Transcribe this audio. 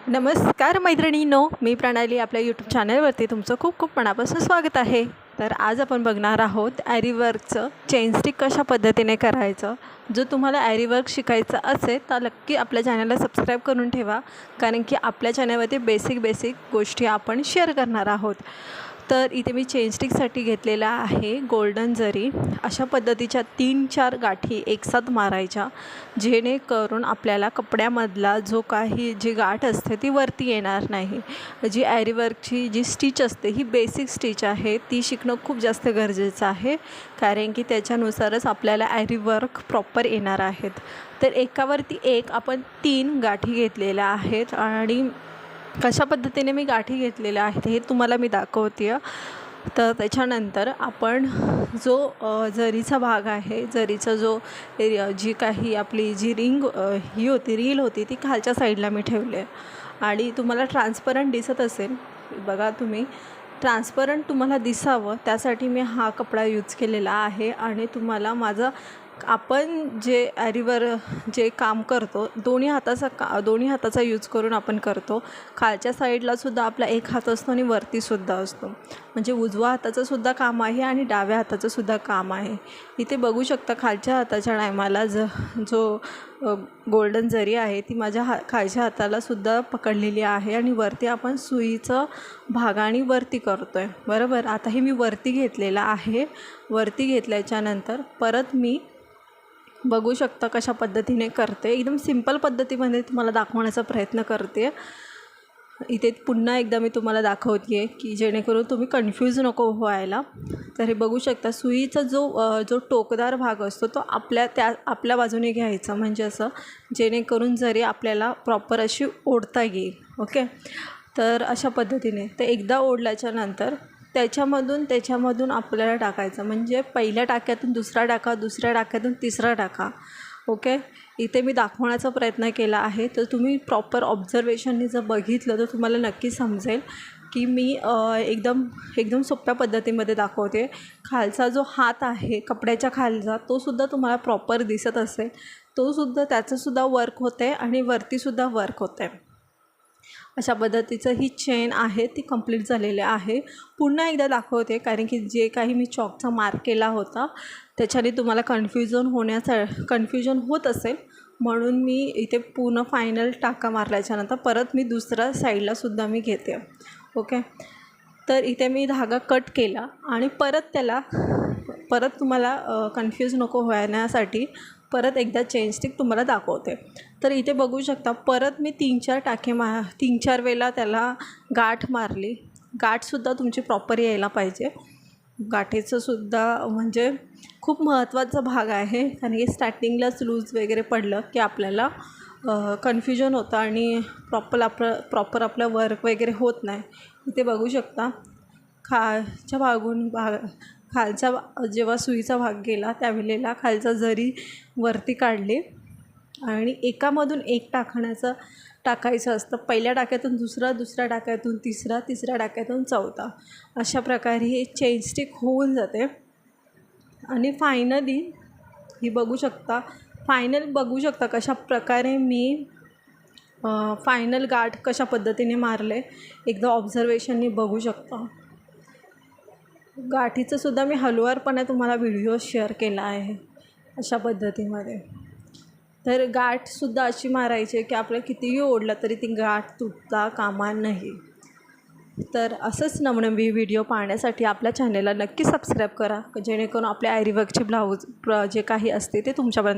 नमस्कार मैत्रिणींनो, मी प्रणाली आपल्या यूट्यूब चॅनलवरती तुमचं खूप खूप मनापासून स्वागत आहे। तर आज आपण बघणार आहोत ॲरीवर्कचं चेन स्टिक कशा पद्धतीने करायचं। जो तुम्हाला ॲरीवर्क शिकायचं असेल तर नक्की आपल्या चॅनलला सबस्क्राईब करून ठेवा, कारण की आपल्या चॅनलवरती बेसिक गोष्टी आपण शेअर करणार आहोत। तर इथे मी चेन स्टिकसाठी घेतलेला आहे गोल्डन जरी। अशा पद्धतीच्या 3-4 गाठी एकसाथ मारायच्या, जेणेकरून आपल्याला कपड्यामधला जो काही जी गाठ असते ती वरती येणार नाही। जी ॲरीवर्कची जी स्टिच असते ही बेसिक स्टिच आहे, ती शिकणं खूप जास्त गरजेचं आहे, कारण की त्याच्यानुसारच आपल्याला ॲरीवर्क प्रॉपर येणार आहेत। तर एकावरती एक आपण 3 गाठी घेतलेल्या आहेत आणि कशा पद्धतीने मी गाठी घेतलेल्या आहेत हे तुम्हाला मी दाखवते। तर त्याच्यानंतर आपण जो जरीचा भाग आहे, जरीचा जो जी काही आपली जी रील होती ती खालच्या साईडला मी ठेवले आणि तुम्हाला ट्रान्सपरंट दिसत असेल बघा, तुम्ही ट्रान्सपरंट तुम्हाला दिसावं त्यासाठी मी हा कपडा यूज केलेला आहे। आणि तुम्हाला माझा आपण जे ॲरीवर जे काम करतो दोन्ही हाताचा यूज करून आपण करतो। खालच्या साईडला सुद्धा आपला एक हात असतो आणि वरती सुद्धा असतो, म्हणजे उजवा हाताचं सुद्धा काम आहे आणि डाव्या हाताचं सुद्धा काम आहे। इथे बघू शकता खालच्या हाताच्या टायमाला जो गोल्डन जरी आहे ती माझ्या खालच्या हाताला सुद्धा पकडलेली आहे आणि वरती आपण सुईचं भागाने वरती करतो आहे, बरोबर। आता हे मी वरती घेतलेलं आहे। वरती घेतल्याच्यानंतर परत मी बघू शकता कशा पद्धतीने करते, एकदम सिंपल पद्धतीमध्ये तुम्हाला दाखवण्याचा प्रयत्न करते। इथे पुन्हा एकदा मी तुम्हाला दाखवते की जेणेकरून तुम्ही कन्फ्यूज नको व्हायला। तर हे बघू शकता सुईचा जो टोकदार भाग असतो तो आपल्या बाजूने घ्यायचा, म्हणजे असं जेणेकरून जरी आपल्याला प्रॉपर अशी ओढता येईल। ओके, तर अशा पद्धतीने ते एकदा ओढल्याच्या नंतर त्याच्यामधून आपल्याला टाकायचं, म्हणजे पहिल्या टाक्यातून दुसरा टाका, दुसऱ्या टाक्यातून तिसरा टाका। ओके, इथे मी दाखवण्याचा प्रयत्न केला आहे, तर तुम्ही प्रॉपर ऑब्झर्वेशनने जर बघितलं तर तुम्हाला नक्की समजेल की मी एकदम सोप्या पद्धतीमध्ये दाखवते। खालचा जो हात आहे कपड्याच्या खालचा तो सुद्धा तुम्हाला प्रॉपर दिसत असेल, त्याचंसुद्धा वर्क होतं आहे आणि वरतीसुद्धा वर्क होतं आहे। अशा पद्धतीचं ही चेन आहे ती कंप्लीट झालेली आहे। पुन्हा एकदा दाखवते, कारण की जे काही मी चॉकचा मार्क केला होता त्याच्याने तुम्हाला कन्फ्युजन होत असेल, म्हणून मी इथे पूर्ण फायनल टाका मारल्याच्यानंतर परत मी दुसऱ्या साईडलासुद्धा मी घेते। ओके, तर इथे मी धागा कट केला आणि परत तुम्हाला कन्फ्यूज नको होण्यासाठी परत एकदा चेन स्टिक तुम्हाला दाखवते। तर इथे बघू शकता परत मी 3-4 वेळेला त्याला गाठ मारली। गाठसुद्धा तुमची प्रॉपर यायला पाहिजे। गाठीचं सुद्धा म्हणजे खूप महत्त्वाचा भाग आहे, कारण की स्टार्टिंगलाच लूज वगैरे पडलं की आपल्याला कन्फ्युजन होतं आणि प्रॉपर आपलं वर्क वगैरे होत नाही। इथे बघू शकता खालचा जेव्हा सुईचा भाग गेला त्यावेळेला खालचा जरी वरती काढले आणि एकामधून एक टाकायचं असतं। पहिल्या टाक्यातून दुसरा, दुसऱ्या टाक्यातून तिसरा, तिसऱ्या टाक्यातून चौथा, अशा प्रकारे हे चेन स्टिक होऊन जाते। आणि फायनली ही बघू शकता कशा प्रकारे मी फायनल गाठ कशा पद्धतीने मारले, एकदा ऑब्झर्वेशननी बघू शकता। गाठीचं सुद्धा मी हळूवारपणे तुम्हाला व्हिडिओ शेअर केला आहे अशा पद्धतीमध्ये। तर गाठसुद्धा अशी मारायची की आपलं कितीही ओढलं तरी ती गाठ तुटता कामा नये। तर असंच नवनवी व्हिडिओ पाहण्यासाठी आपल्या चॅनलला नक्की सबस्क्राईब करा, जेणेकरून आपल्या ॲरीवर्कचे ब्लाऊज जे काही असते ते तुमच्यापर्यंत